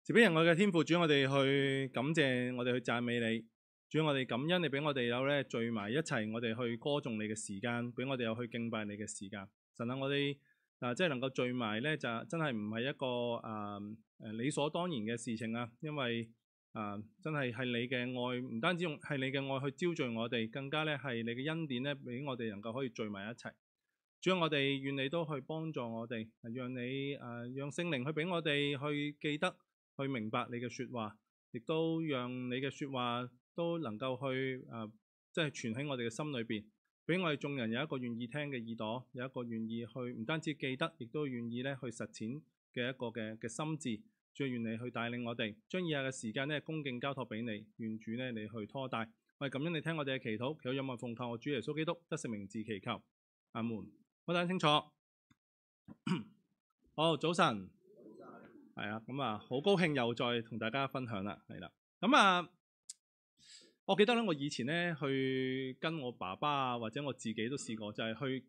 慈悲仁愛嘅天父，主，我哋去感謝，我哋去讚美你。主，我哋感恩你俾我哋有聚埋一齊，我哋去歌頌你嘅時間，俾我哋有去敬拜你嘅時間。神啊，我哋即係能夠聚埋咧，就真係唔係一個理所當然嘅事情啊！因為真係你嘅愛，唔單止用係你嘅愛去招聚我哋，更加咧係你嘅恩典咧，俾我哋能夠可以聚埋一齊。主啊，我哋願你都去幫助我哋，讓你讓聖靈去俾我哋去記得。去明白你嘅説話，亦都讓你嘅説話都能夠去即係存喺我哋嘅心裏邊，俾我哋眾人有一個願意聽嘅耳朵，有一個願意去唔單止記得，亦都願意咧去實踐嘅一個嘅心智。主啊，願你去帶領我哋，將以下嘅時間咧恭敬交託俾你，願主咧你去拖帶。我哋感恩你聽我哋嘅祈禱，祈禱有望奉靠我主耶穌基督得勝名字祈求，阿門。我睇清楚。好，早晨。係啊，好高興又再同大家分享啦，係啦。我記得咧，我以前咧去跟我爸爸啊，或者我自己都試過，就係去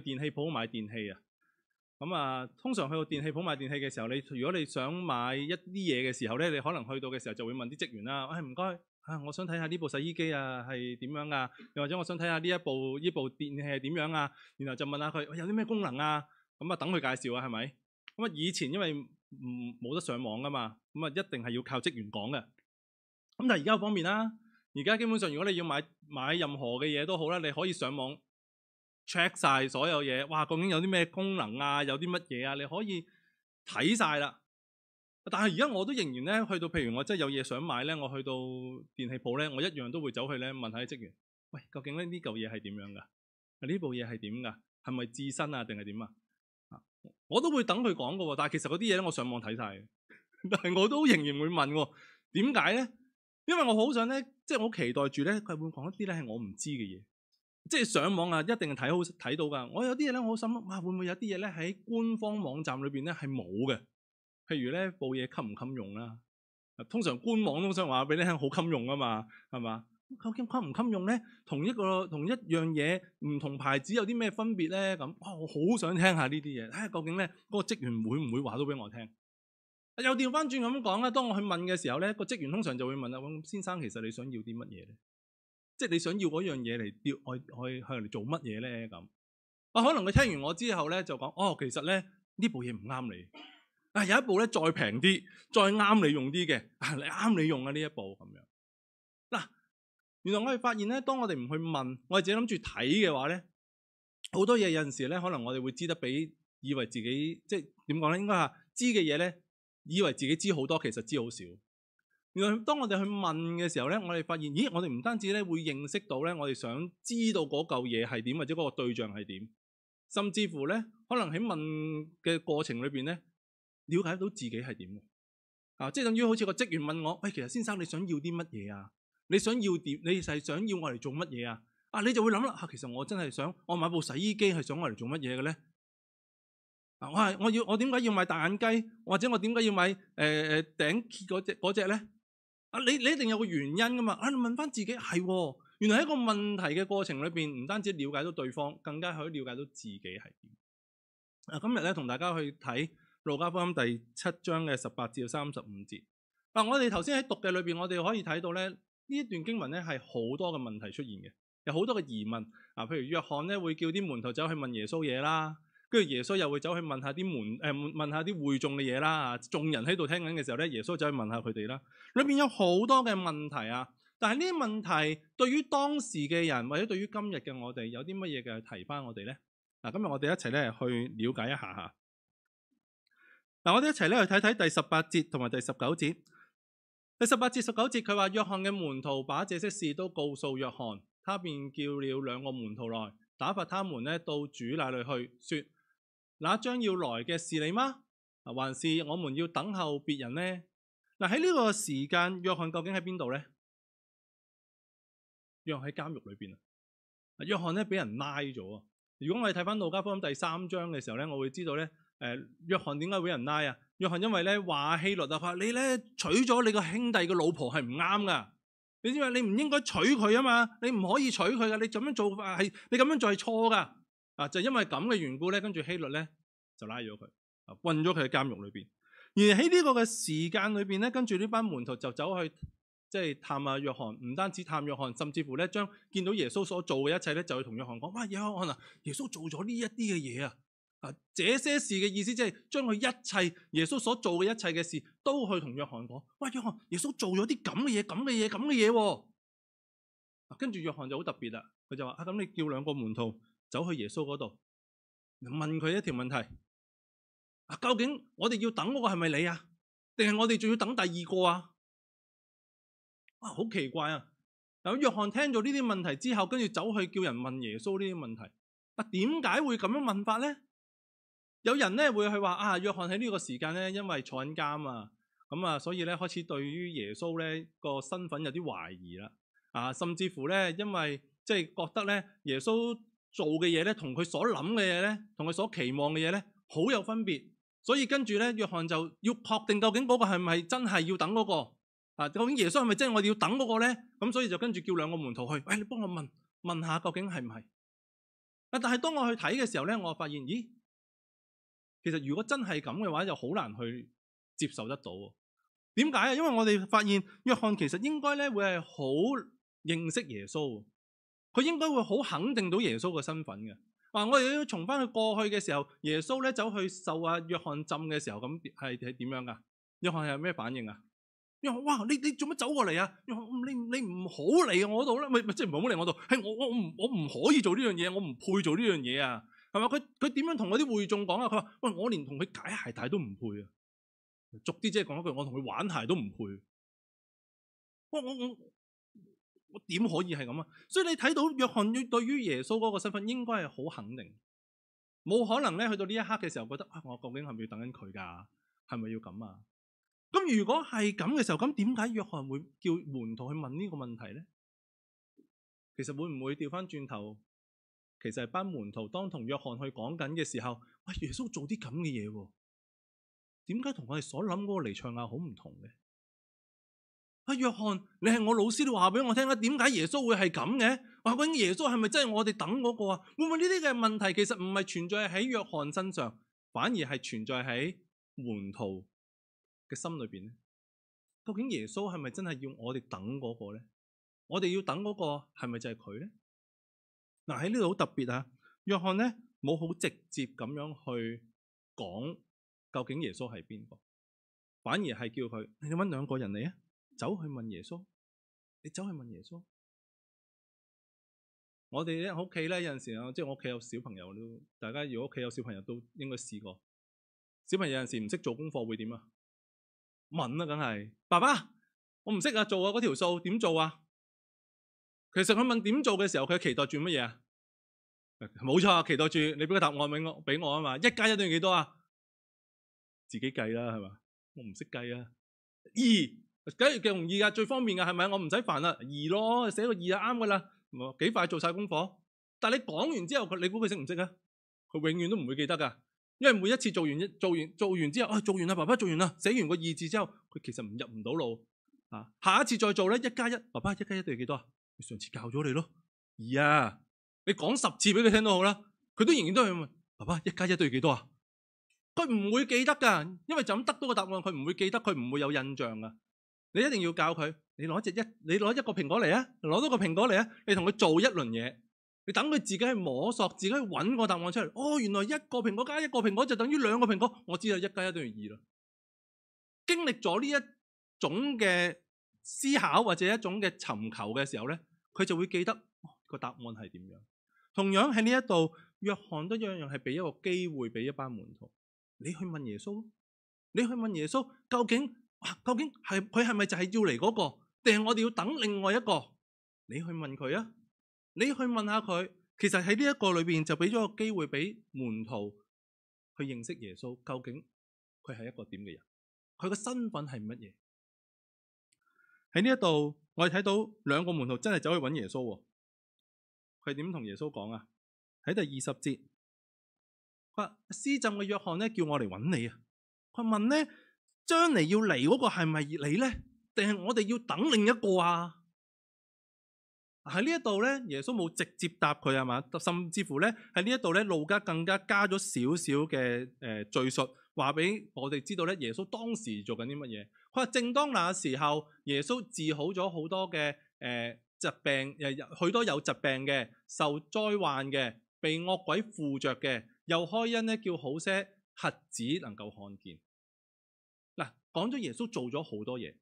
電器鋪買電器啊。通常去到電器鋪買電器嘅時候，如果你想買一啲嘢嘅時候咧，你可能去到嘅時候就會問啲職員啦，唔該，我想睇下呢部洗衣機啊係點樣啊，又或者我想睇下呢部電器係點樣啊，然後就問下佢有啲咩功能啊，等佢介紹啊，係咪？以前因為冇得上網噶嘛，一定係要靠職員講嘅。但係而家好方便啦，而家基本上如果你要買任何嘅嘢都好啦，你可以上網 check 晒所有嘢，哇，究竟有啲咩功能啊，有啲乜嘢啊，你可以睇晒啦。但係而家我都仍然咧，去到譬如我真係有嘢想買咧，我去到電器鋪咧，我一樣都會走去咧問下啲職員，喂，究竟咧呢嚿嘢係點樣㗎？呢部嘢係點㗎？係咪自身啊定係點啊？我都會等佢講嘅喎，但係其實嗰啲嘢咧，我上網睇晒嘅，但係我都仍然會問喎，點解咧？因為我好想咧，即係我好期待住咧，佢會講一啲咧係我唔知嘅嘢，即係上網啊，一定係睇到㗎。我有啲嘢咧，我好心諗，會唔會有啲嘢咧喺官方網站裏邊咧係冇嘅？譬如咧部嘢襟唔襟用啦？通常官網都想話俾你聽好襟用啊嘛，係嘛？究竟襟唔襟用咧？同一樣嘢唔同牌子有啲咩分別咧？咁我好想聽下呢啲嘢，睇下究竟咧嗰個職員會唔會話到俾我聽？又調翻轉咁講啦，當我去問嘅時候咧，個職員通常就會問啦：先生，其實你想要啲乜嘢咧？即係你想要嗰樣嘢嚟嚟做乜嘢咧？咁可能佢聽完我之後咧就講：其實咧呢部嘢唔啱你，有一部咧再平啲、再啱你用啲嘅，你啱你用啊呢一部咁樣。嗱。原來我哋發現咧，當我哋唔去問，我哋自己諗住睇嘅話咧，好多嘢有陣時咧，可能我哋會知得比以為自己即係點講咧，應該係知嘅嘢咧，以為自己知好多，其實知好少。原來當我哋去問嘅時候咧，我哋發現，咦，我哋唔單止咧會認識到咧，我哋想知道嗰嚿嘢係點，或者嗰個對象係點，甚至乎咧，可能喺問嘅過程裏邊咧，了解到自己係點即係等於好似個職員問我：喂，其實先生你想要啲乜嘢啊？你想要點？你係想要我嚟做乜嘢啊？你就會諗啦，其實我真係想我買部洗衣機係想我嚟做乜嘢嘅咧？我點解要買大眼雞？或者我點解要買頂嗰隻咧？你一定有個原因噶嘛？你問翻自己係，原來喺一個問題嘅過程裏邊，唔單止了解到對方，更加可以了解到自己係點。今日咧同大家去睇路加福音第7章嘅18至35節。我哋頭先喺讀嘅裏邊，我哋可以睇到咧。呢一段經文咧係好多嘅問題出現嘅，有好多嘅疑問。譬如約翰咧會叫啲門徒走去問耶穌嘢啦，跟住耶穌又會走去問下啲問下啲會眾嘅嘢啦。眾人喺度聽緊嘅時候咧，耶穌走去問下佢哋啦。裏邊有好多嘅問題啊，但係呢啲問題對於當時嘅人或者對於今日嘅我哋有啲乜嘢嘅提翻我哋咧？今日我哋一齊咧去了解一下嚇。我哋一齊咧去睇睇第18節同埋第19節。第18至19節，佢話約翰嘅門徒把這些事都告訴約翰，他便叫了2個門徒來，打發他們到主那裏去，說：那將要來嘅是你嗎？還是我們要等候別人呢？喺呢個時間，約翰究竟喺邊度呢？約翰喺監獄裏邊啊！約翰咧俾人拉咗啊！如果我哋睇翻路加福音第3章嘅時候咧，我會知道咧，約翰點解俾人拉啊？約翰因為咧話希律啊，話你咧娶咗你個兄弟嘅老婆係唔啱噶，你知唔知？你唔應該娶佢啊嘛，你唔可以娶佢噶，你咁樣做法係你咁樣做係錯噶。就因為咁嘅緣故咧，跟住希律咧就拉咗佢，困咗佢喺監獄裏邊。而喺呢個嘅時間裏邊咧，跟住呢班門徒就走去即係探下約翰，唔單止探約翰，甚至乎咧將見到耶穌所做嘅一切咧，就去同約翰講：哇，約翰啊，耶穌做咗呢一啲嘅嘢啊！啊，這些事嘅意思即係將佢一切耶穌所做嘅一切嘅事都去同約翰講。哇，約翰，耶穌做咗啲咁嘅嘢，咁嘅嘢，咁嘅嘢喎。跟住約翰就好特別啦，佢就話：咁你叫兩個門徒走去耶穌嗰度，問佢一條問題。究竟我哋要等嗰個係咪你啊？定係我哋仲要等第二個啊？好奇怪啊！嗱，約翰聽咗呢啲問題之後，跟住走去叫人問耶穌呢啲問題。點解會咁樣問法咧？有人咧會去話約翰喺呢個時間咧，因為坐緊監啊，咁啊，所以咧開始對於耶穌咧個身份有啲懷疑啦。甚至乎咧，因為即係覺得咧耶穌做嘅嘢咧，同佢所諗嘅嘢咧，同佢所期望嘅嘢咧，好有分別。所以跟住咧，約翰就要確定究竟嗰個係咪真係要等嗰個？究竟耶穌係咪真係我哋要等嗰個咧？咁所以就跟住叫兩個門徒去，你幫我問下究竟係唔係？但係當我去睇嘅時候咧，我發現，咦，其實如果真係咁嘅話，就好難去接受得到。點解啊？因為我哋發現約翰其實應該咧會係好認識耶穌，佢應該會好肯定到耶穌嘅身份嘅。我哋要重翻去過去嘅時候，耶穌咧走去受約翰浸嘅時候，咁係點樣噶？約翰係咩反應啊？約翰，哇！你做乜走過嚟啊？約翰，你唔好嚟我度啦，咪即係唔好嚟我度。係我唔可以做呢樣嘢，我唔配做呢樣嘢啊，係嘛？佢點樣同嗰啲會眾講啊？佢話：喂，我連同佢解鞋帶都唔配啊！俗啲即係講一句，我同佢玩鞋都唔配。我點可以係咁啊？所以你睇到約翰對於耶穌嗰個身份應該係好肯定，冇可能咧去到呢一刻嘅時候覺得我究竟係咪要等緊佢㗎？係咪要咁啊？咁如果係咁嘅時候，咁點解約翰會叫門徒去問呢個問題咧？其實會唔會調翻轉頭？其實係班門徒當同約翰去講緊嘅時候，喂，耶穌做啲咁嘅嘢喎，點解同我哋所諗嗰個彌賽亞好唔同嘅？約翰，你係我老師，你話俾我聽啦，點解耶穌會係咁嘅？究竟耶穌係咪真係我哋等嗰個啊？會唔會呢啲嘅問題其實唔係存在喺約翰身上，反而係存在喺門徒嘅心裏邊咧？究竟耶穌係咪真係要我哋等嗰個咧？我哋要等嗰個係咪就係佢咧？喺呢度好特別啊！約翰咧冇好直接咁樣去講究竟耶穌係邊個，反而係叫佢你搵兩個人嚟啊！走去問耶穌，你走去問耶穌。我哋咧喺屋企咧有陣時啊，即係我屋企有小朋友都，大家如果屋企有小朋友都應該試過。小朋友有陣時唔識做功課會點啊？問啊，梗係爸爸，我唔識啊，做啊嗰條數點做啊？其實佢問點做嘅時候，佢期待住乜嘢啊？冇錯，期待住你俾個答案俾我啊嘛。1+1等於幾多啊？自己計啦，係嘛？我唔識計啊。2。梗係容易噶，最方便噶，係咪？我唔使煩啦，2咯，寫個2就啱噶啦，幾快做晒功課。但係你講完之後，你估佢識唔識啊？佢永遠都唔會記得噶，因為每一次做完之後，做完啦，爸爸做完啦，寫完個2字之後，佢其實入唔到腦啊。下一次再做咧，1+1，爸爸1+1等於幾多啊？你上次教咗你咯，2啊。你講10次俾佢聽都好啦，佢都仍然都係問爸爸1+1等於幾多啊？佢唔會記得噶，因為就咁得到個答案，佢唔會記得，佢唔會有印象噶。你一定要教佢，你攞一個蘋果嚟啊，攞多個蘋果嚟啊，你同佢做一輪嘢，你等佢自己去摸索，自己去揾個答案出嚟。原來一個蘋果加一個蘋果就等於2個蘋果，我知道1+1等於2啦。經歷咗呢一種嘅思考或者一種嘅尋求嘅時候咧，佢就會記得個答案係點樣。同樣喺呢一度，約翰都一樣係俾一個機會俾一班門徒，你去問耶穌，你去問耶穌究竟係佢係咪就係要嚟嗰個，定係我哋要等另外一個？你去問佢啊，你去問下佢。其實喺呢一個裏邊就俾咗個機會俾門徒去認識耶穌，究竟佢係一個點嘅人，佢個身份係乜嘢？喺呢一度我哋睇到兩個門徒真係走去揾耶穌。佢點同耶穌講啊？喺第20節，佢話施浸嘅約翰咧叫我嚟揾你啊。佢問咧，將嚟要嚟嗰個係咪你咧？定係我哋要等另一個啊？喺呢一度咧，耶穌冇直接答佢係嘛，甚至乎咧喺呢一度咧，路加更加加咗少少嘅敘述，話俾我哋知道咧，耶穌當時做緊啲乜嘢。佢話正當那時候，耶穌治好咗好多嘅疾病，許多有疾病嘅、受災患嘅、被惡鬼附着嘅，又開恩咧叫好些瞎子能夠看見。嗱，講咗耶穌做咗好多嘢。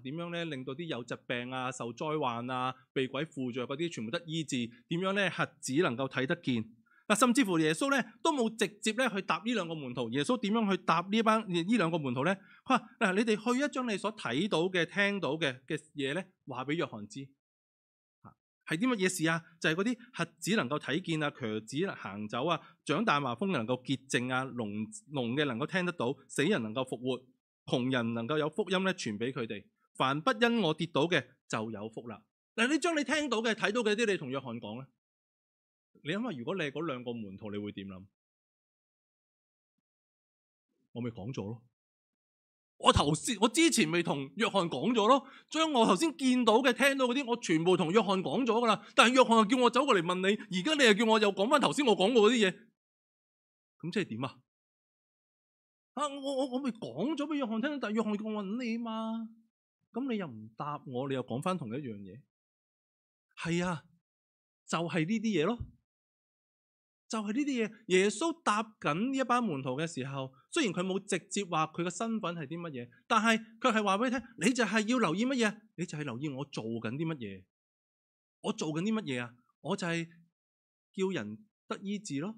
點樣咧令到啲有疾病啊、受災患啊、被鬼附着嗰啲全部得醫治？點樣咧瞎子能夠睇得見？甚至乎耶穌咧都冇直接咧去答呢兩個門徒。耶穌點樣去答呢兩個門徒咧？佢話嗱，你哋去一將你所睇到嘅、聽到嘅嘢咧，話俾約翰知。係啲乜嘢事啊？就係嗰啲瞎子能夠睇見啊，瘸子行走啊，長大麻風能夠潔淨啊，聾嘅能夠聽得到，死人能夠復活，窮人能夠有福音咧傳俾佢哋。凡不因我跌倒嘅就有福啦。嗱，你將你聽到嘅、睇到嘅啲，你同約翰講咧。你諗下，如果你係嗰兩個門徒，你會點諗？我咪講咗咯。我之前咪同約翰講咗咯，將我頭先見到嘅、聽到嗰啲，我全部同約翰講咗噶啦。但係約翰又叫我走過嚟問你，而家你又叫我又講翻頭先我講過嗰啲嘢，咁即係點啊？我咪講咗俾約翰聽，但係約翰叫我問你嘛。咁你又唔答我，你又講翻同一樣嘢。係啊，就係呢啲嘢咯，就係呢啲嘢。耶穌答緊呢一班門徒嘅時候，雖然佢冇直接話佢嘅身份係啲乜嘢，但係佢係話俾你聽，你就係要留意乜嘢？你就係留意我做緊啲乜嘢。我做緊啲乜嘢啊？我就係叫人得醫治咯，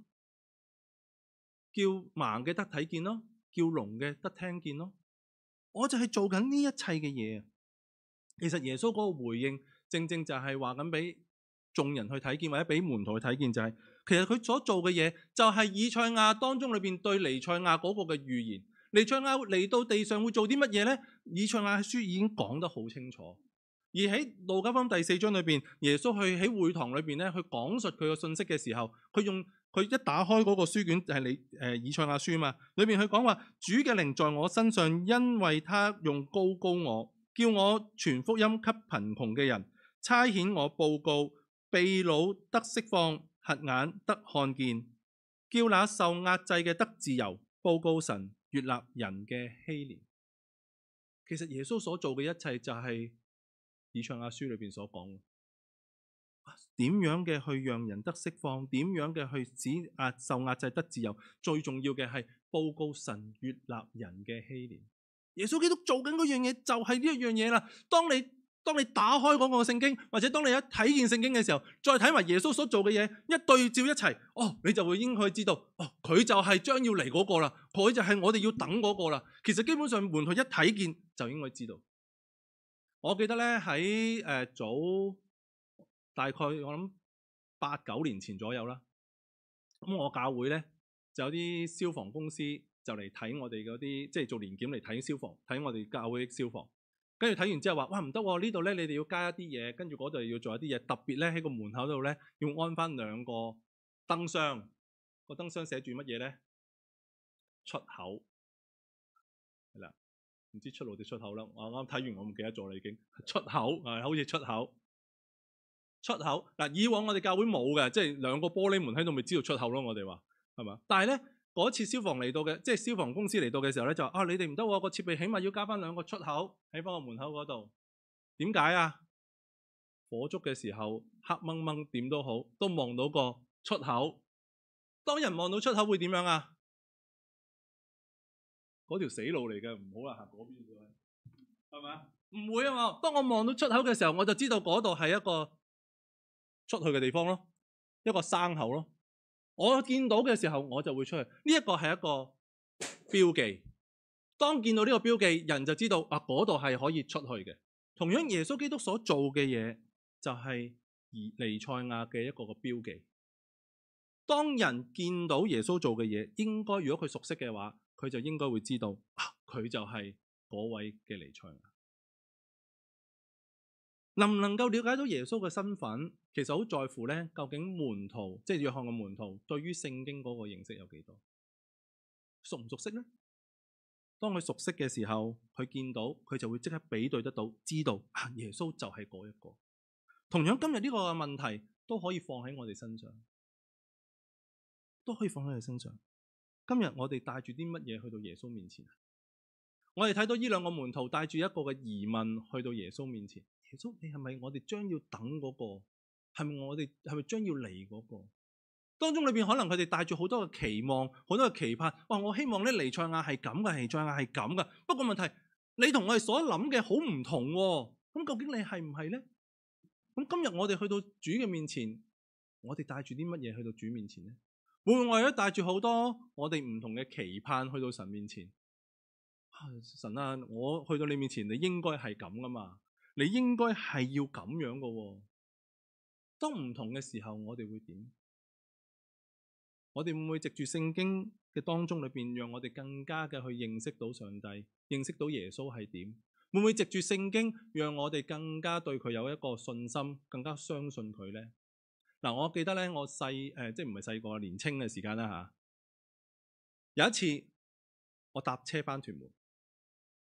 叫盲嘅得睇見咯，叫聾嘅得聽見咯。我就係做緊呢一切嘅嘢。其實耶穌嗰個回應，正正就係話緊俾眾人去睇見，或者俾門徒去睇見，就係其實佢所做嘅嘢，就係以賽亞當中裏邊對彌賽亞嗰個嘅預言。彌賽亞嚟到地上會做啲乜嘢咧？以賽亞書已經講得好清楚。而喺路加福音第4章裏邊，耶穌去喺會堂裏邊咧，去講述佢個信息嘅時候，佢一打開嗰個書卷係以賽亞書嘛，裏邊佢講話主嘅靈在我身上，因為他用膏膏我，叫我傳福音給貧窮嘅人，差遣我報告被擄得釋放，瞎眼得看見，叫那受壓制嘅得自由，報告神悅納人嘅禧年。其實耶穌所做嘅一切就係以賽亞書裏邊所講，點樣嘅去讓人得釋放，點樣嘅去使受壓制得自由，最重要嘅係報告神悅納人嘅禧年。耶穌基督做緊嗰樣嘢就係呢一樣嘢啦。當你打開嗰個聖經，或者當你一睇見聖經嘅時候，再睇埋耶穌所做嘅嘢，一對照一齊，你就會應該知道，佢就係將要嚟嗰個啦，佢就係我哋要等嗰個啦。其實基本上門徒一睇見就應該知道。我記得咧喺早大概我諗8、9年前左右啦，咁我教會咧就有啲消防公司就嚟睇我哋嗰啲，即係做年檢嚟睇消防，睇我哋教會嘅消防。跟住睇完之後話，哇唔得喎，呢度咧你哋要加一啲嘢，跟住嗰度要做一啲嘢，特別咧喺個門口度咧要安翻2個燈箱。個燈箱寫住乜嘢咧？出口係啦，唔知出路定出口啦。我啱睇完我唔記得咗啦已經。出口好似出口。出口嗱，以往我哋教會冇嘅，即係2個玻璃門喺度，咪知道出口咯。我哋話係嘛？但係咧嗰次消防嚟到嘅，即係消防公司嚟到嘅時候咧，就話你哋唔得喎，個設備起碼要加翻2個出口喺翻個門口嗰度。點解啊？火燭嘅時候黑掹掹點都好，都望到個出口。當人望到出口會點樣啊？嗰條死路嚟嘅，唔好啦，行嗰邊嘅，係咪啊？唔會啊嘛。當我望到出口嘅時候，我就知道嗰度係一個出去嘅地方咯，一個生口咯。我見到嘅時候，我就會出去。呢一個係一個標記。當見到呢個標記，人就知道嗰度係可以出去嘅。同樣耶穌基督所做嘅嘢，就係彌賽亞嘅一個標記。當人見到耶穌做嘅嘢，應該如果佢熟悉嘅話，佢就應該會知道佢就係嗰位嘅彌賽亞。能唔能夠了解到耶穌嘅身份，其實好在乎咧，究竟門徒即係約翰嘅門徒對於聖經嗰個認識有幾多？熟唔熟悉咧？當佢熟悉嘅時候，佢見到佢就會即刻比對得到，知道耶穌就係嗰一個。同樣今日呢個問題都可以放喺我哋身上，都可以放喺佢身上。今日我哋帶住啲乜嘢去到耶穌面前？我哋睇到呢兩個門徒帶住一個嘅疑問去到耶穌面前。耶穌，你係咪我哋將要等嗰個？係咪將要嚟嗰個？當中裏邊可能佢哋帶住好多嘅期望，好多嘅期盼。哇！我希望咧彌賽亞係咁嘅，彌賽亞係咁嘅。不過問題，你同我哋所諗嘅好唔同喎。咁究竟你係唔係咧？咁今日我哋去到主嘅面前，我哋帶住啲乜嘢去到主面前咧？會唔會我哋都帶住好多我哋唔同嘅期盼去到神面前？神啊，我去到你面前，你應該係咁噶嘛？你應該係要咁樣噶喎。當唔同嘅時候，我哋會點？我哋會唔會藉住聖經嘅當中裏邊，讓我哋更加嘅去認識到上帝，認識到耶穌係點？會唔會藉住聖經，讓我哋更加對佢有一個信心，更加相信佢呢？嗱，我記得咧，我即係唔係細個，年青嘅時間啦嚇。有一次我搭車翻屯門，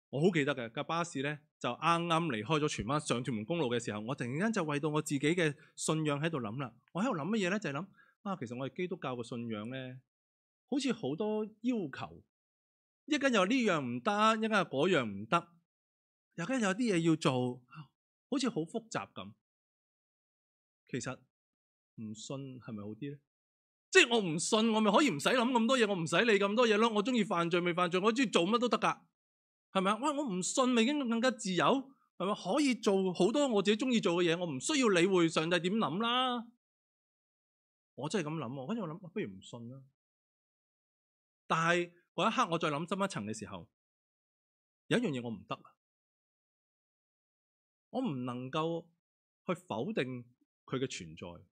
我好記得嘅架巴士咧，就啱啱離開咗荃灣上屯門公路嘅時候，我突然間就為到我自己嘅信仰喺度諗啦。我喺度諗乜嘢咧？就係諗其實我哋基督教嘅信仰咧，好似好多要求，一間又呢樣唔得，一間又嗰樣唔得，又間有啲嘢要做，好似好複雜咁。其實唔信係咪好啲咧？即係我唔信，我咪可以唔使諗咁多嘢，我唔使理咁多嘢咯。我中意犯罪未犯罪，我中意做乜都得噶，係咪啊？哇！我唔信咪已經更加自由，係咪？可以做好多我自己中意做嘅嘢，我唔需要理會上帝點諗啦。我真係咁諗，跟住我諗，不如唔信啦。但係嗰一刻我再諗深一層嘅時候，有一樣嘢我唔得啊，我唔能夠去否定佢嘅存在。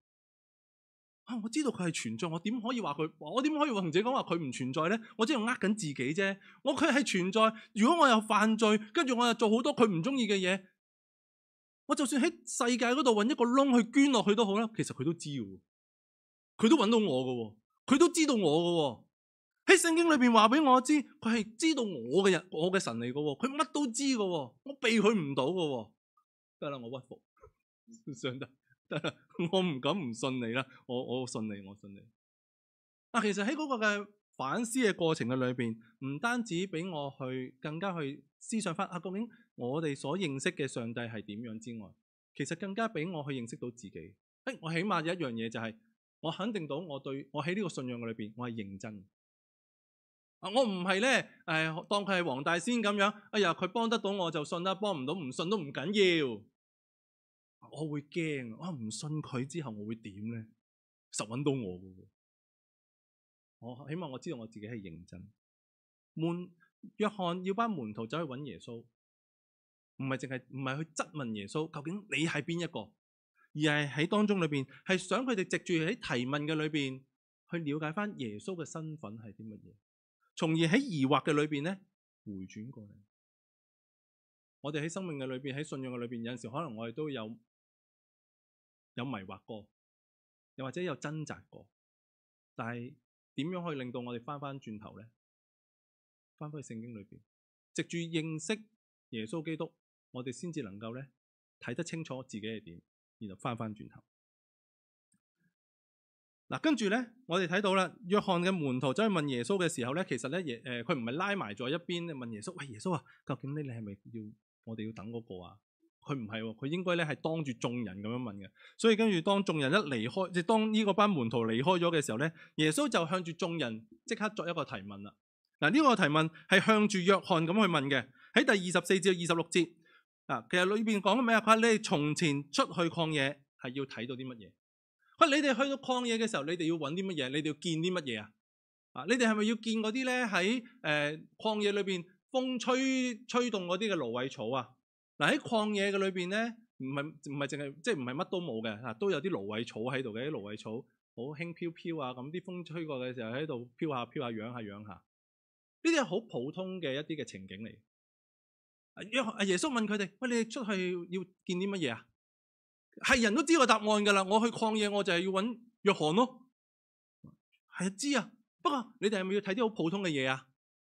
我知道佢係存在，我點可以話佢？我點可以同自己講話佢唔存在咧？我只係呃緊自己啫。佢係存在，如果我又犯罪，跟住我又做好多佢唔中意嘅嘢，我就算喺世界嗰度搵一個窿去捐落去都好啦。其實佢都知嘅，佢都搵到我嘅，佢都知道我嘅。喺聖經裏邊話俾我知，佢係知道我嘅人，我嘅神嚟嘅。佢乜都知嘅，我避佢唔到嘅。得啦，我屈服，上帝。我唔敢唔信你啦，我信你，我信你。其實喺嗰個嘅反思嘅過程嘅裏邊，唔單止俾我去更加去思想翻究竟我哋所認識嘅上帝係點樣之外，其實更加俾我去認識到自己。我起碼有一樣嘢就係，我肯定到我喺呢個信仰嘅裏邊，我係認真。我唔係咧當佢係黃大仙咁樣，哎呀佢幫得到我就信啦，幫唔到唔信都唔緊要。我會驚，我唔信佢之後我會點咧？實揾到我嘅。我起碼我知道我自己係認真。約翰要班門徒走去揾耶穌，唔係去質問耶穌究竟你係邊一個，而係喺當中裏邊係想佢哋藉住喺提問嘅裏邊去了解翻耶穌嘅身份係啲乜嘢，從而喺疑惑嘅裏邊咧回轉過嚟。我哋喺生命嘅裏邊，喺信仰嘅裏邊，有陣時可能我哋都有迷惑過，又或者有掙扎過，但係點樣可以令到我哋翻轉頭咧？翻返去聖經裏邊，藉住認識耶穌基督，我哋先至能夠咧睇得清楚自己係點，然後翻轉頭。跟住咧，我哋睇到啦，約翰嘅門徒走去問耶穌嘅時候咧，其實咧佢唔係拉埋咗一邊問耶穌，喂，耶穌啊，究竟你係咪我哋要等嗰個啊？佢唔係喎，佢應該咧係當住眾人咁樣問嘅。所以跟住當眾人一離開，即係當呢個班門徒離開咗嘅時候咧，耶穌就向住眾人即刻作一個提問啦。呢個提問係向住約翰咁去問嘅。喺第24至26節其實裏邊講緊咩啊？佢話你哋從前出去曠野係要睇到啲乜嘢？佢話你哋去到曠野嘅時候，你哋要揾啲乜嘢？你哋要見啲乜嘢啊？你哋係咪要見嗰啲咧喺曠野裏邊風吹動嗰啲嘅蘆葦草啊？喺曠野嘅裏邊咧，唔係淨係即係唔係乜都冇嘅，都有啲蘆葦草喺度嘅。啲蘆葦草好輕飄飄啊，咁啲風吹過嘅時候喺度飄下飄下，揚下揚下。呢啲係好普通嘅一啲嘅情景嚟。耶穌問佢哋：喂，你哋出去要見啲乜嘢啊？係人都知個答案㗎啦。我去曠野，我就係要揾約翰咯。係啊，知啊。不過你哋係咪要睇啲好普通嘅嘢啊？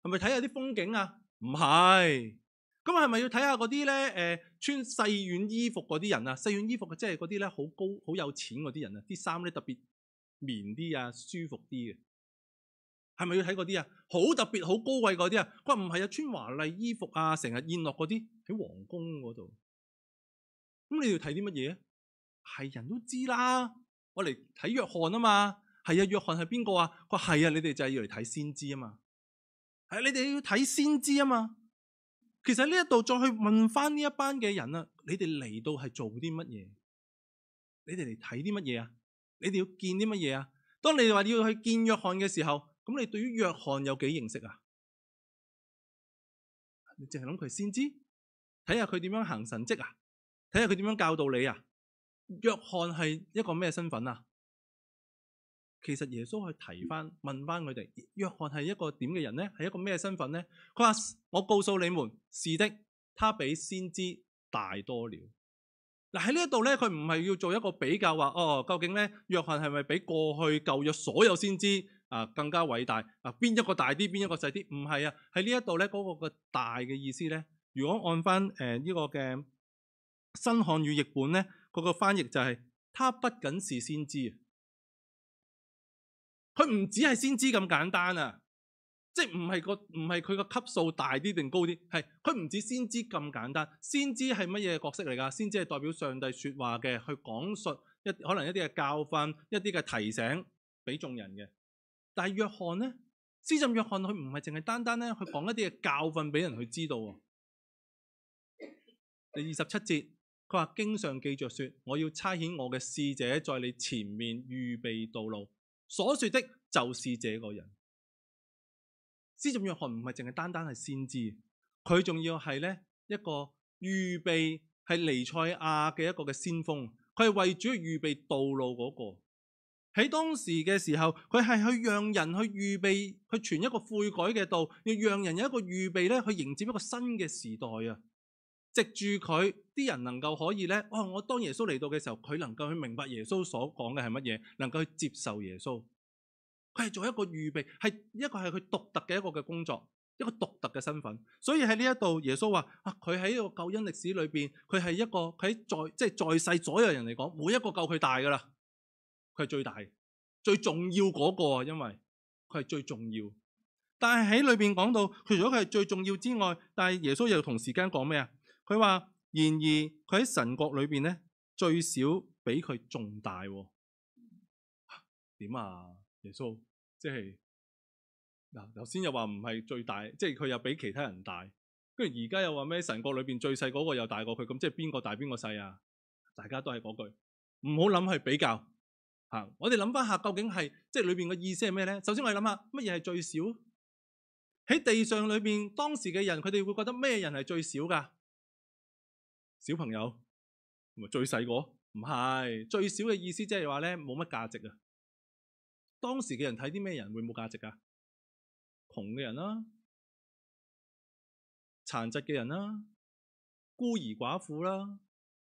係咪睇下啲風景啊？唔係。咁係咪要睇下嗰啲咧？穿細軟衣服嗰啲人啊，細軟衣服嘅即係嗰啲咧好高好有錢嗰啲人啊，啲衫咧特別棉啲啊，舒服啲嘅。係咪要睇嗰啲啊？好特別、好高貴嗰啲啊？佢話唔係啊，穿華麗衣服啊，成日宴樂嗰啲喺皇宮嗰度。咁你要睇啲乜嘢啊？係人都知啦，我嚟睇約翰啊嘛。係啊，約翰係邊個啊？佢話係啊，你哋就係要嚟睇先知啊嘛。係你哋要睇先知啊嘛。其實呢一度再去問翻呢一班嘅人啊，你哋嚟到係做啲乜嘢？你哋嚟睇啲乜嘢啊？你哋要見啲乜嘢啊？當你哋話要去見約翰嘅時候，咁你對於約翰有幾認識啊？你淨係諗佢先知，睇下佢點樣行神蹟啊？睇下佢點樣教導你啊？約翰係一個咩身份啊？其實耶穌去提翻問翻佢哋，約翰係一個點嘅人呢？係一個咩身份呢？佢話：我告訴你們，是的，他比先知大多了。嗱，喺呢一度咧，佢唔係要做一個比較，話哦，究竟咧約翰係咪比過去舊約所有先知更加偉大啊？邊一個大啲，邊一個細啲？唔係啊，喺呢一度咧嗰個嘅大嘅意思咧，如果按翻呢個嘅新漢語譯本咧，嗰個翻譯就係他不僅是先知啊，佢唔只係先知咁簡單啊！即係唔係佢個級數大啲定高啲，係佢唔止先知咁簡單。先知係乜嘢角色嚟㗎？先知係代表上帝説話嘅，去講述可能一啲嘅教訓、一啲嘅提醒俾眾人嘅。但係約翰呢，施浸約翰佢唔係淨係單單咧去講一啲嘅教訓俾人去知道喎。第27節，佢話經上記着說：我要差遣我嘅使者在你前面預備道路。所說的就是這個人。施浸約翰唔係淨係單單係先知，佢仲要係咧一個預備係彌賽亞嘅一個嘅先鋒，佢係為主去預備道路嗰個。喺當時嘅時候，佢係去讓人去預備去傳一個悔改嘅道，要讓人有一個預備咧去迎接一個新嘅時代啊！藉住佢，啲人能夠可以咧，我當耶穌嚟到嘅時候，佢能夠去明白耶穌所講嘅係乜嘢，能夠去接受耶穌。佢係做一個預備，係一個係佢獨特嘅一個嘅工作，一個獨特嘅身份。所以喺呢一度，耶穌話：佢喺呢個救恩歷史裏邊，佢係一個佢在世所有人嚟講，每一個夠佢大噶啦。佢係最大、最重要嗰個啊，因為佢係最重要。但係喺裏邊講到，除咗佢係最重要之外，但係耶穌又同時間講咩啊？佢話：然而佢喺神國裏邊咧，最少比佢仲大。點啊？耶穌即係嗱，頭先又話唔係最大，即係佢又比其他人大，跟住而家又話咩？神國裏邊最細嗰個又大過佢，咁即係邊個大邊個細啊？大家都係嗰句，唔好諗去比較吓。我哋諗翻下，究竟係即係裏邊嘅意思係咩咧？首先我哋諗下乜嘢係最少？喺地上裏邊，當時嘅人佢哋會覺得咩人係最少噶？小朋友，唔係最細個？唔係，最少嘅意思即係話咧冇乜價值啊！當時嘅人睇啲咩人會冇價值啊？窮嘅人啦，殘疾嘅人啦，孤兒寡婦啦。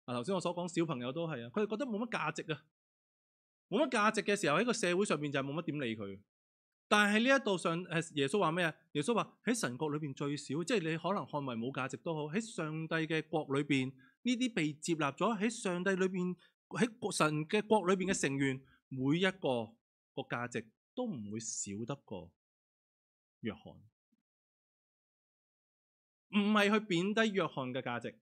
頭先我所講小朋友都係啊，佢哋覺得冇乜價值啊，冇乜價值嘅時候喺個社會上面就係冇乜點理佢。但係喺呢一度上，耶穌話咩啊？耶穌話喺神國裏邊最少，即係你可能看為冇價值都好，喺上帝嘅國裏邊呢啲被接納咗喺上帝裏邊喺神嘅國裏邊嘅成員，每一個個價值都唔會少得過約翰。唔係去貶低約翰嘅價值，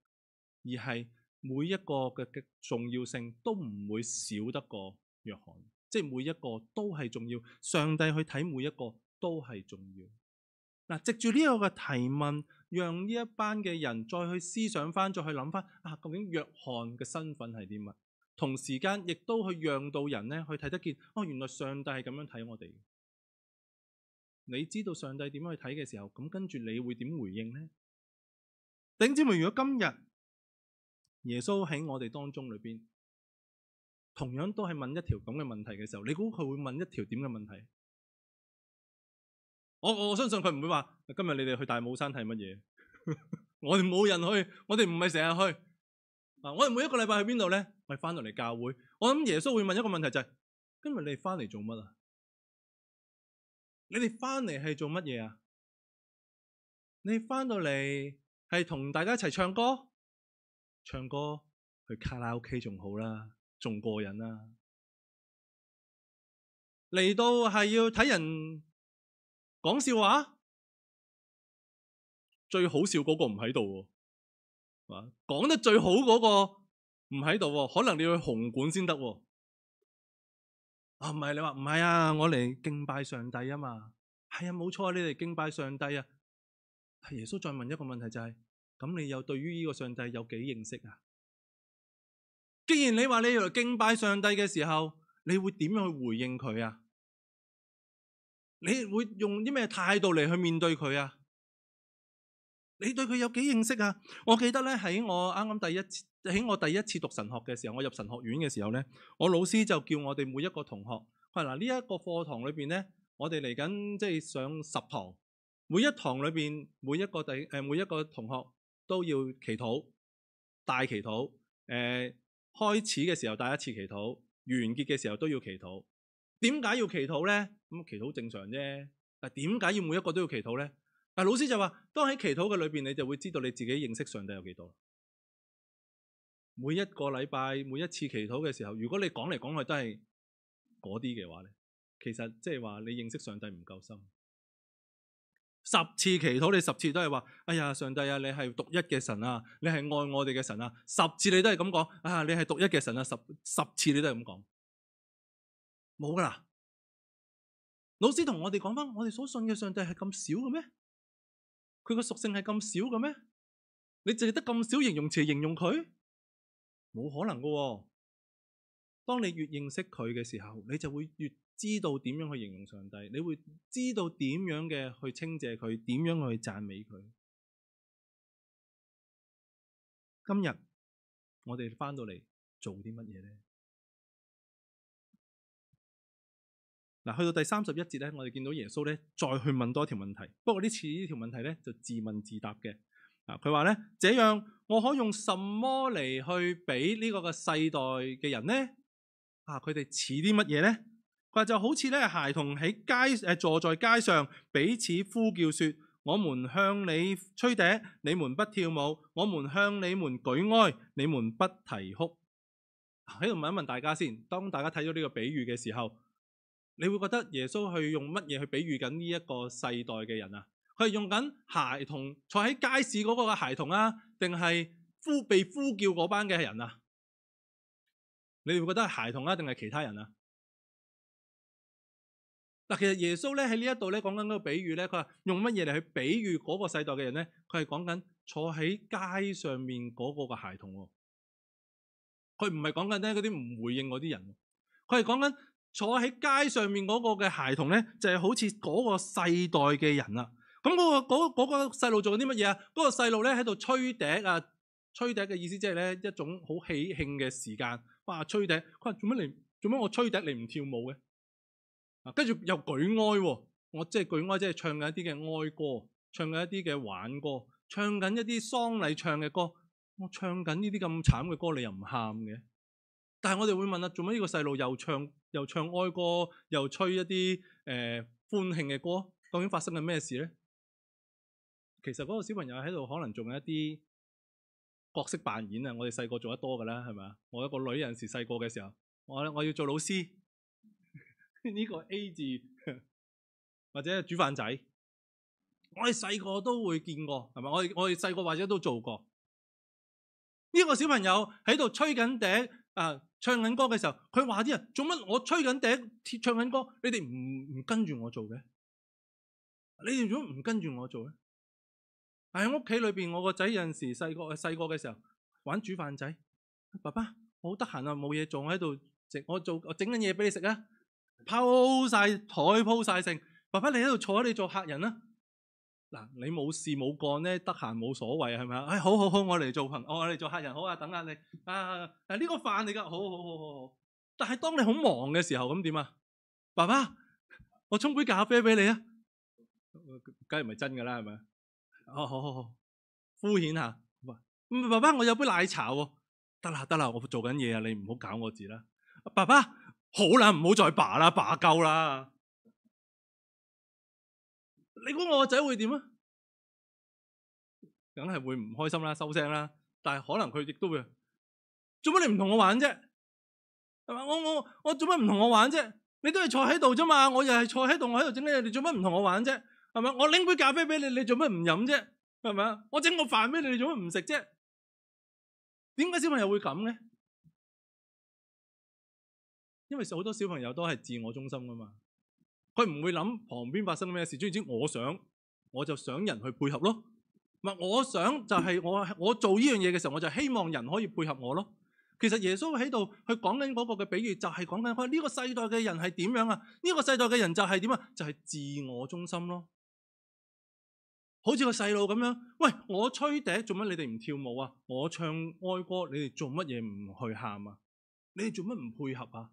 而係每一個嘅重要性都唔會少得過約翰。即係每一個都係重要，上帝去睇每一個都係重要。嗱，藉住呢個嘅提問，讓呢一班嘅人再去思想翻，再去諗翻究竟約翰嘅身份係啲乜？同時間亦都去讓到人咧去睇得見，原來上帝係咁樣睇我哋。你知道上帝點樣去睇嘅時候，咁跟住你會點回應呢？弟兄姊妹，如果今日耶穌喺我哋當中裏邊，同樣都係問一條咁嘅問題嘅時候，你估佢會問一條點嘅問題？我相信佢唔會話今日你哋去大帽山睇乜嘢？我哋冇人去，我哋唔係成日去。我哋每一個禮拜去邊度咧？我哋翻到嚟教會。我諗耶穌會問一個問題就係：今日你哋翻嚟做乜啊？你哋翻嚟係做乜嘢啊？你翻到嚟係同大家一齊唱歌，唱歌去卡拉 OK 仲好啦，仲過癮啦。嚟到係要睇人講笑話，最好笑嗰個唔喺度喎，講得最好嗰個唔喺度喎，可能你要去紅館先得喎。唔係，你話唔係啊？我嚟敬拜上帝啊嘛。係啊，冇錯，你嚟敬拜上帝啊。耶穌再問一個問題就係：咁你又對於呢個上帝有幾認識啊？既然你話你要嚟敬拜上帝嘅時候，你會點樣去回應佢啊？你會用啲咩態度嚟去面對佢啊？你對佢有幾認識啊？我記得咧，喺我第一次讀神學嘅時候，我入神學院嘅時候咧，我老師就叫我哋每一個同學，佢話嗱，呢一個課堂裏邊咧，我哋嚟緊即係上10堂，每一堂裏邊每一個同學都要祈禱，大祈禱，開始嘅時候第一次祈禱，完結嘅時候都要祈禱。點解要祈禱咧？咁祈禱正常啫，但係點解要每一個都要祈禱咧？但老師就話，當喺祈禱嘅裏邊，你就會知道你自己認識上帝有幾多。每一個禮拜每一次祈禱嘅時候，如果你講嚟講去都係嗰啲嘅話咧，其實即係話你認識上帝唔夠深。10次祈禱，你10次都係話：哎呀，上帝啊，你係獨一嘅神啊，你係愛我哋嘅神啊。10次你都係咁講：啊，你係獨一嘅神啊。十次你都係咁講，冇噶啦。老師同我哋講翻，我哋所信嘅上帝係咁少嘅咩？佢個屬性係咁少嘅咩？你淨係得咁少形容詞形容佢，冇可能噶喎。當你越認識佢嘅時候，你就會越知道點樣去形容上帝，你會知道點樣嘅去稱謝佢，點樣去讚美佢。今日我哋翻到嚟做啲乜嘢咧？嗱，去到第31節咧，我哋見到耶穌咧再去問多一條問題。不過呢次呢條問題咧就自問自答嘅。佢話咧：這樣我可用什麼嚟去比呢個嘅世代嘅人呢？佢哋似啲乜嘢呢？佢話就好似咧孩童喺坐在街上彼此呼叫說：我們向你吹笛，你們不跳舞；我們向你們舉哀，你們不啼哭。喺度問一問大家先，當大家睇到呢個比喻嘅時候，你會覺得耶穌去用乜嘢去比喻緊呢一個世代嘅人啊？佢係用緊孩童坐喺街市嗰個嘅孩童啊，定係被呼叫嗰班嘅人啊？你會覺得係孩童啊，定係其他人啊？嗱，其實耶穌咧喺呢一度咧講緊嗰個比喻咧，佢話用乜嘢嚟去比喻嗰個世代嘅人咧？佢係講緊坐喺街上面嗰個嘅孩童喎。佢唔係講緊咧嗰啲唔回應嗰啲人，佢係講緊坐喺街上面嗰個嘅孩童咧，就係好似嗰個世代嘅人啦。咁嗰個細路做緊啲乜嘢啊？嗰個細路咧喺度吹笛啊！吹笛嘅意思即係咧一種好喜慶嘅時間。哇！吹笛，佢話做乜我吹笛你唔跳舞嘅？跟住又舉哀喎，我即係舉哀，即係唱緊一啲嘅哀歌，唱緊一啲嘅挽歌，唱緊一啲喪禮唱嘅歌。我唱緊呢啲咁慘嘅歌，你又唔喊嘅？但係我哋會問啊，做乜呢個細路又唱哀歌，又吹一啲歡慶嘅歌？究竟發生緊咩事咧？其實嗰個小朋友喺度可能做緊一啲角色扮演啊！我哋細個做得多噶啦，係咪啊？我一個女有陣時細個嘅時候，我要做老師，呢個 A 字或者煮飯仔，我哋細個都會見過，係咪？我哋細個或者都做過。呢個小朋友喺度吹緊笛啊，唱緊歌嘅時候，佢話啲人做乜？我吹緊笛，唱緊歌，你哋唔跟住我做嘅？你哋做乜唔跟住我做咧？喺屋企裏邊，我個仔有陣時細個嘅時候玩煮飯仔。爸爸，我好得閒啊，冇嘢做，我喺度食，我整緊嘢俾你食啊！鋪晒台，鋪晒剩。爸爸你喺度坐，你做客人啦。嗱，你冇事冇幹咧，得閒冇所謂係咪啊？好，我嚟做我嚟做客人，好啊，等下你啊，呢個飯嚟㗎，好。但係當你好忙嘅時候，咁點啊？爸爸，我沖杯咖啡俾你啊！梗係唔係真㗎啦，係咪？好，敷衍下。爸爸，我有杯奶茶喎。得啦，我做緊嘢啊，你唔好搞我字啦。爸爸，好啦，唔好再爸啦，爸夠啦。你估我個仔會點啊？梗係會唔開心啦，收聲啦。但係可能佢亦都會，做乜你唔同我玩啫？係嘛？我做乜唔同我玩啫？你都係坐喺度啫嘛，我又係坐喺度，我喺度整呢，你做乜唔同我玩啫？係咪？我拎杯咖啡俾你，你做乜唔飲啫？係咪啊？我整個飯俾你，你做乜唔食啫？點解小朋友會咁咧？因為好多小朋友都係自我中心噶嘛，佢唔會諗旁邊發生咩事，總之我就想人去配合咯。唔係我想就係我做呢樣嘢嘅時候，我就希望人可以配合我咯。其實耶穌喺度去講緊嗰個嘅比喻，就係講緊呢個世代嘅人係點樣啊？呢個世代嘅人就係點啊？就係自我中心咯。好似個細路咁樣，喂，我吹笛做乜你哋唔跳舞啊？我唱哀歌，你哋做乜嘢唔去喊啊？你哋做乜唔配合啊？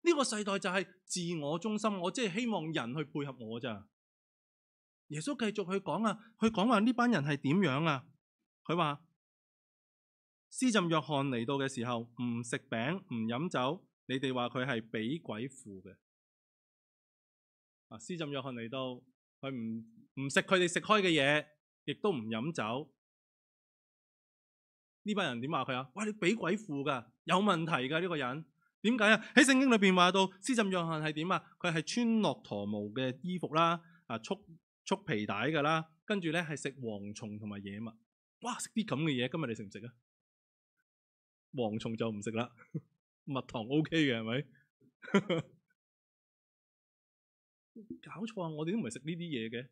呢個世代就係自我中心，我即係希望人去配合我咋。耶穌繼續去講啊，去講話呢班人係點樣啊？佢話施浸約翰嚟到嘅時候，唔食餅唔飲酒，你哋話佢係俾鬼附嘅。施浸約翰嚟到，佢唔食佢哋食開嘅嘢，亦都唔飲酒。呢班人點話佢啊？哇！你俾鬼附噶，有問題噶呢個人。點解啊？喺聖經裏邊話到施浸約翰係點啊？佢係穿駱駝毛嘅衣服啦，束皮帶噶啦，跟住咧係食蝗蟲同埋野蜜。哇！食啲咁嘅嘢，今日你食唔食啊？蝗蟲就唔食啦，蜜糖 OK 嘅係咪？搞錯啊！我哋都唔係食呢啲嘢嘅。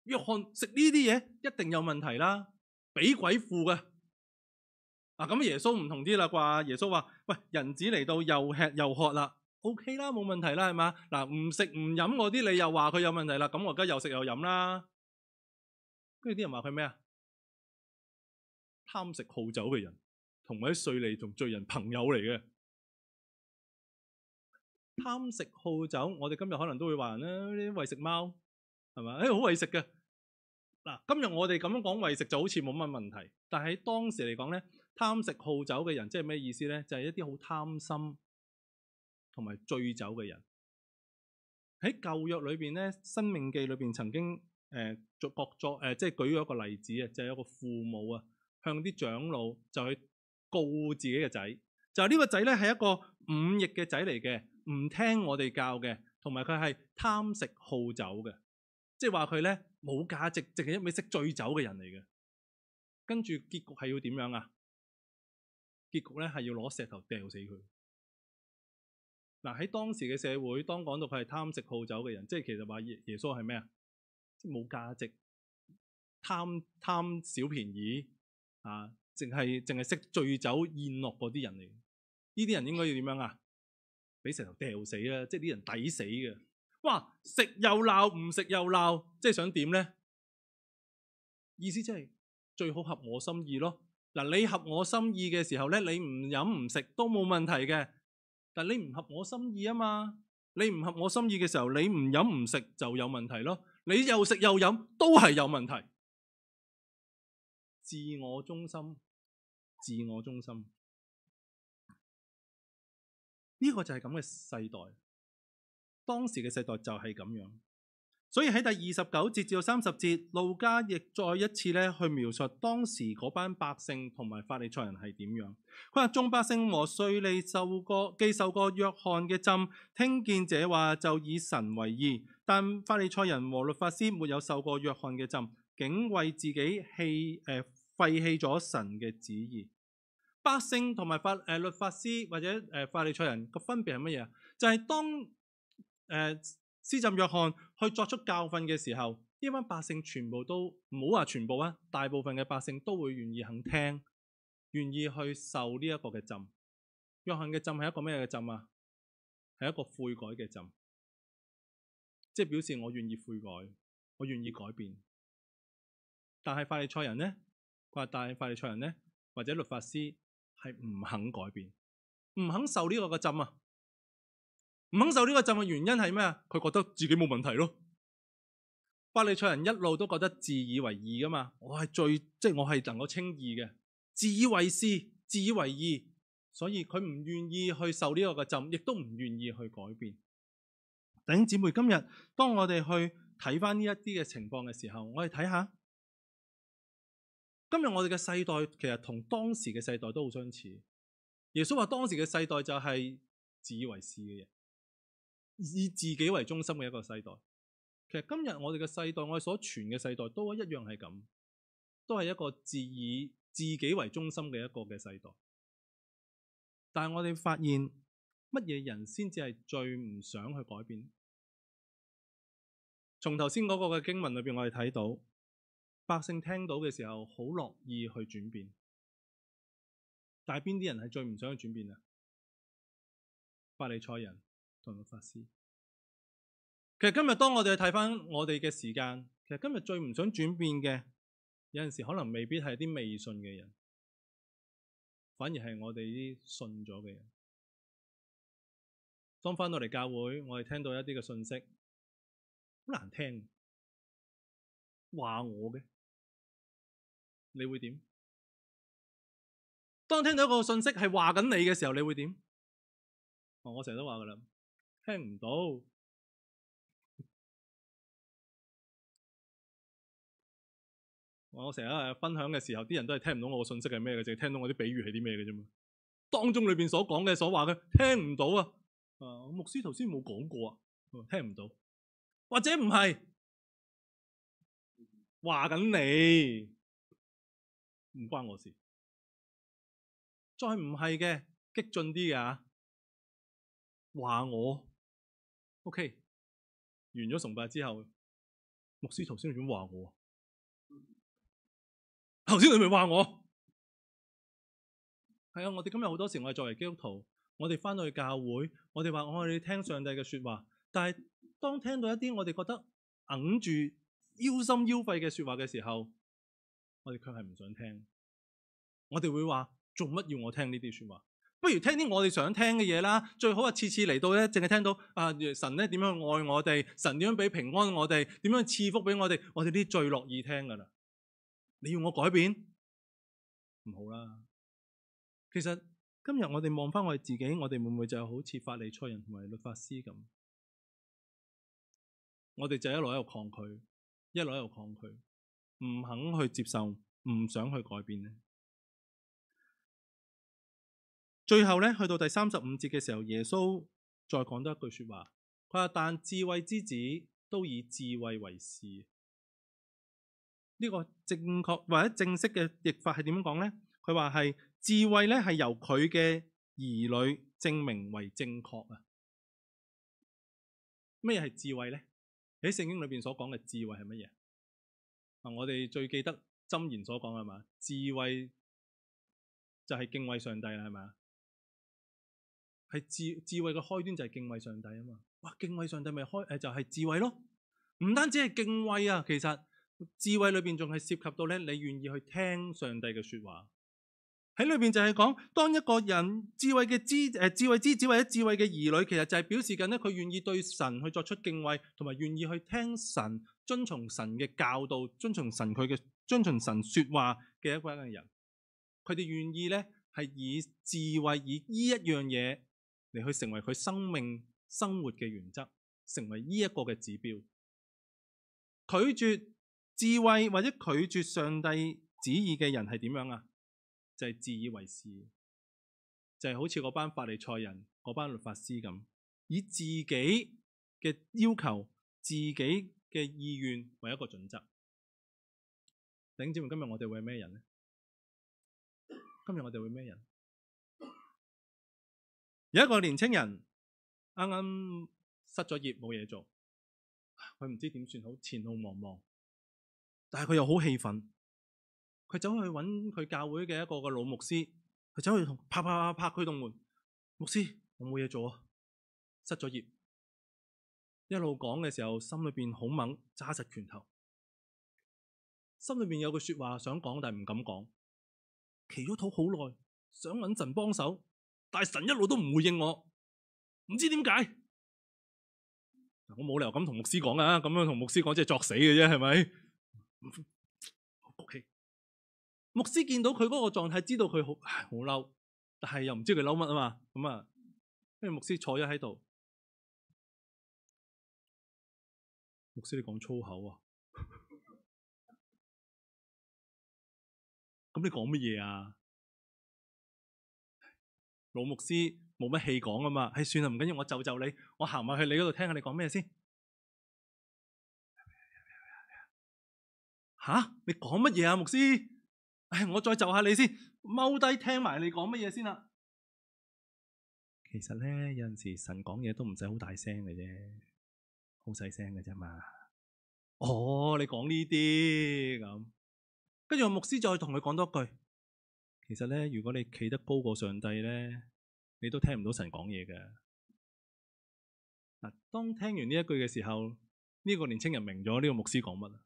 約翰食呢啲嘢一定有問題啦，俾鬼附嘅。咁耶穌唔同啲啦啩？耶穌話：喂，人子嚟到又吃又喝啦 ，OK 啦，冇問題啦，係嘛？嗱，唔食唔飲嗰啲，你又話佢有問題啦，咁我而家又食又飲啦。跟住啲人話佢咩啊？貪食好酒嘅人，同埋啲稅吏同罪人朋友嚟嘅。貪食好酒，我哋今日可能都會話人啦，啲餵食貓係嘛？好餵食嘅。嗱，今日我哋咁樣講餵食就好似冇乜問題，但係喺當時嚟講咧，貪食好酒嘅人即係咩意思咧？就係一啲好貪心同埋醉酒嘅人。喺舊約裏邊咧，《申命記》裏邊曾經即係舉咗一個例子啊，就係有個父母啊向啲長老就去告自己嘅仔，就係呢個仔咧係一個忤逆嘅仔嚟嘅，唔聽我哋教嘅，同埋佢係貪食好酒嘅，即係話佢咧冇價值，淨係一味識醉酒嘅人嚟嘅。跟住結局係要點樣啊？結局咧係要攞石頭掟死佢。嗱，喺當時嘅社會，當講到佢係貪食好酒嘅人，即係其實話耶穌係咩啊？即係冇價值、貪小便宜啊，淨係識醉酒宴樂嗰啲人嚟。呢啲人應該要點樣啊？俾石頭掉死啦！即係啲人抵死嘅。哇！食又鬧，唔食又鬧，即係想點咧？意思即係最好合我心意咯。嗱，你合我心意嘅時候咧，你唔飲唔食都冇問題嘅。但你唔合我心意啊嘛，你唔合我心意嘅時候，你唔飲唔食就有問題咯。你又食又飲都係有問題。自我中心，自我中心，呢個就係咁嘅世代。當時嘅世代就係咁樣。所以喺第29節至到30節，路加亦再一次咧去描述當時嗰班百姓同埋法利賽人係點樣。佢話眾百姓和稅吏既受過約翰嘅浸，聽見這話就以神為義；但法利賽人和律法師沒有受過約翰嘅浸，竟為自己廢棄咗神嘅旨意。百姓同埋律法師或者法利賽人個分別係乜嘢啊？就係當施浸約翰去作出教訓嘅時候，呢班百姓全部都唔好話全部啊，大部分嘅百姓都會願意肯聽，願意去受呢一個嘅浸。約翰嘅浸係一個咩嘅浸啊？係一個悔改嘅浸，即係表示我願意悔改，我願意改變。但係法利賽人呢？但係法利賽人呢？或者律法師係唔肯改變，唔肯受呢個嘅浸啊！唔肯受呢個浸嘅原因係咩啊？佢覺得自己冇問題咯。法利賽人一路都覺得自以為義噶嘛，我係我係能夠稱義嘅，自以為是，自以為義，所以佢唔願意去受呢個嘅浸，亦都唔願意去改變。弟兄姊妹，今日當我哋去睇翻呢一啲嘅情況嘅時候，我哋睇下今日我哋嘅世代其實同當時嘅世代都好相似。耶穌話當時嘅世代就係自以為是嘅人。以自己為中心嘅一個世代。其實今日我哋嘅世代，我哋所傳嘅世代都一樣係咁，都係一個以自己為中心嘅一個嘅世代。但係我哋發現乜嘢人先至係最唔想去改變？從頭先嗰個嘅經文裏邊，我哋睇到百姓聽到嘅時候，好樂意去轉變。但係邊啲人係最唔想去轉變啊？法利賽人同律法師。其實今日當我哋去睇翻我哋嘅時間，其實今日最唔想轉變嘅，有陣時可能未必係啲未信嘅人，反而係我哋啲信咗嘅人。當翻到嚟教會，我哋聽到一啲嘅信息，好難聽，話我嘅，你會點？當聽到一個信息係話緊你嘅時候，你會點？我成日都話噶啦，聽唔到。我成日分享嘅時候，啲人都係聽唔到我個信息係咩嘅，淨係聽到我啲比喻係啲咩嘅啫嘛。當中裏邊所講嘅、所話嘅，聽唔到啊！牧師頭先冇講過啊，聽唔到，或者唔係話緊你，唔關我事。再唔係嘅，激進啲嘅話我 OK。完咗崇拜之後，牧師頭先點話我？頭先你咪話我？係啊，我哋今日好多時，我哋作為基督徒，我哋翻到去教會，我哋話我哋聽上帝嘅說話，但係當聽到一啲我哋覺得硬住腰心腰肺嘅說話嘅時候，我哋卻係唔想聽。我哋會話做乜要我聽呢啲說話？不如聽啲我哋想聽嘅嘢啦。最好啊，次次嚟到咧，淨係聽到神咧點樣愛我哋，神點樣俾平安我哋，點樣賜福俾我哋，我哋啲最樂意聽噶啦。你要我改變？唔好啦。其實今日我哋望翻我哋自己，我哋會唔會就好似法利賽人同埋律法師咁？我哋就一路喺度抗拒，一路喺度抗拒，唔肯去接受，唔想去改變呢。最後咧，去到第35節嘅時候，耶穌再講多一句說話，佢話：但智慧之子都以智慧為是。呢個正確或者正式嘅譯法係點樣講呢？佢話係智慧咧，係由佢嘅兒女證明為正確啊！咩係智慧呢？喺聖經裏邊所講嘅智慧係乜嘢？我哋最記得箴言所講係嘛？智慧就係敬畏上帝啦，係咪？係智慧嘅開端就係敬畏上帝啊嘛！哇，敬畏上帝咪就係智慧咯！唔單止係敬畏啊，其實智慧裏邊仲係涉及到咧，你願意去聽上帝嘅說話。喺裏邊就係講，當一個人智慧之子或者智慧嘅兒女，其實就係表示緊咧，佢願意對神去作出敬畏，同埋願意去聽神、遵從神嘅教導、遵從神說話嘅一班嘅人。佢哋願意咧係以智慧，以呢一樣嘢嚟去成為佢生命生活嘅原則，成為呢一個嘅指標。拒絕智慧或者拒絕上帝旨意嘅人係點樣啊？就係自以為是，就係好似嗰班法利賽人、嗰班律法師咁，以自己嘅要求、自己嘅意願為一個準則。弟兄姊妹，今日我哋會係咩人呢？今日我哋會咩人？有一個年青人啱啱失咗業，冇嘢做，佢唔知點算好，前路茫茫，但係佢又好氣憤。佢走去揾佢教會嘅一個老牧師，佢走去拍佢棟門。牧師，我冇嘢做啊，失咗業。一路講嘅時候，心裏邊好猛，揸實拳頭。心裏邊有句說話想講，但係唔敢講。祈咗禱好耐，想揾神幫手，但係神一路都唔回應我，唔知點解。我冇理由咁同牧師講啊，咁樣同牧師講即係作死嘅啫，係咪？牧師見到佢嗰個狀態，知道佢好嬲，但係又唔知佢嬲乜啊嘛。咁啊，跟住牧師坐咗喺度。牧師，你講粗口啊？咁你講乜嘢啊？老牧師冇乜氣講啊嘛。唉，算啦，唔緊要，我就你，我行埋去你嗰度聽下你講咩先。吓？你講乜嘢啊，牧師？唉，我再就下你先，踎低聽埋你講乜嘢先啦。其實咧，有陣時神講嘢都唔使好大聲嘅啫，好細聲嘅啫嘛。哦，你講呢啲咁，跟住牧師再同佢講多句。其實咧，如果你企得高過上帝咧，你都聽唔到神講嘢嘅。嗱，當聽完呢一句嘅時候，呢個年青人明咗呢個牧師講乜啦。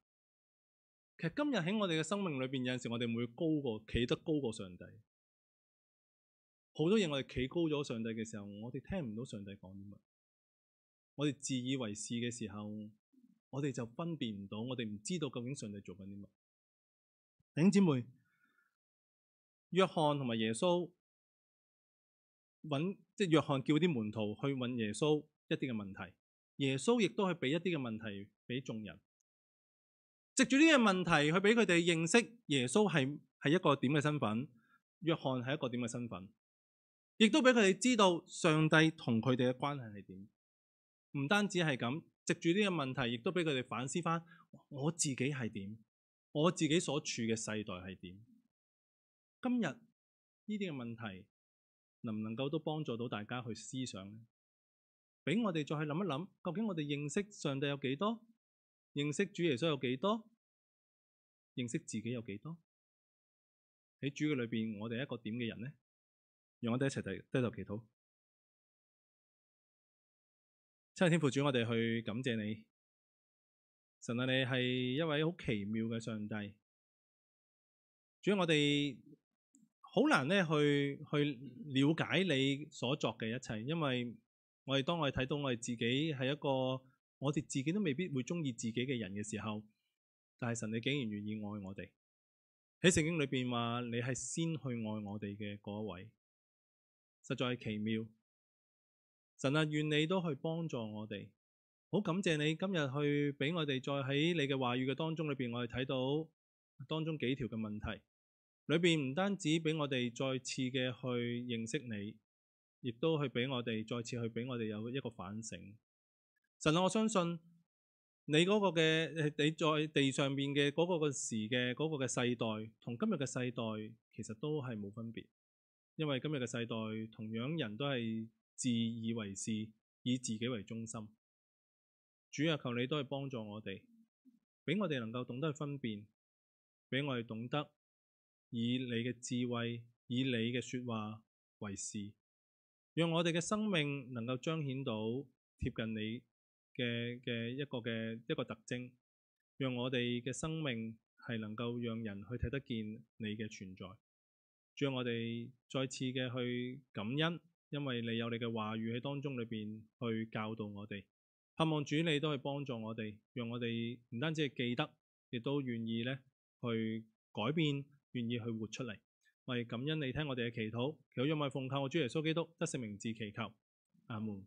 其實今日喺我哋嘅生命裏邊，有陣時我哋會企得高過上帝。好多嘢我哋企高咗上帝嘅時候，我哋聽唔到上帝講啲乜。我哋自以為是嘅時候，我哋就分辨唔到，我哋唔知道究竟上帝做緊啲乜。弟兄姊妹，約翰同埋耶穌即係約翰叫啲門徒去問耶穌一啲嘅問題，耶穌亦都係俾一啲嘅問題俾眾人。藉住呢個問題去俾佢哋認識耶穌係一個點嘅身份，約翰係一個點嘅身份，亦都俾佢哋知道上帝同佢哋嘅關係係點。唔單止係咁，藉住呢個問題，亦都俾佢哋反思翻我自己係點，我自己所處嘅世代係點。今日呢啲嘅問題能唔能夠都幫助到大家去思想呢？俾我哋再去諗一諗，究竟我哋認識上帝有幾多？認識主耶穌有幾多？認識自己有幾多？喺主嘅裏邊，我哋係一個點嘅人呢？讓我哋一齊低頭祈禱。親愛的天父主，我哋去感謝你，神啊，你係一位好奇妙嘅上帝。主，我哋好難咧去了解你所作嘅一切，因為當我哋睇到我哋自己係一個我哋自己都未必會中意自己嘅人嘅時候，但係神你竟然願意愛我哋。喺聖經裏邊話你係先去愛我哋嘅嗰一位，實在係奇妙。神啊，願你都去幫助我哋。好感謝你今日去俾我哋再喺你嘅話語嘅當中裏邊，我哋睇到當中幾條嘅問題裏邊，唔單止俾我哋再次嘅去認識你，亦都去俾我哋再次去俾我哋有一個反省。神啊，我相信你嗰個嘅你在地上面嘅嗰個嘅時嘅嗰個嘅世代，同今日嘅世代其實都係冇分別，因為今日嘅世代同樣人都係自以為是，以自己為中心。主啊，求你都係幫助我哋，俾我哋能夠懂得去分辨，俾我哋懂得以你嘅智慧，以你嘅說話為是，讓我哋嘅生命能夠彰顯到貼近你嘅一個特徵，讓我哋嘅生命係能夠讓人去睇得見你嘅存在。讓我哋再次嘅去感恩，因為你有你嘅話語喺當中裏邊去教導我哋。盼望主你都去幫助我哋，讓我哋唔單止係記得，亦都願意咧去改變，願意去活出嚟。我哋感恩你聽我哋嘅祈禱，求因為奉靠我主耶穌基督得勝名字祈求，阿門。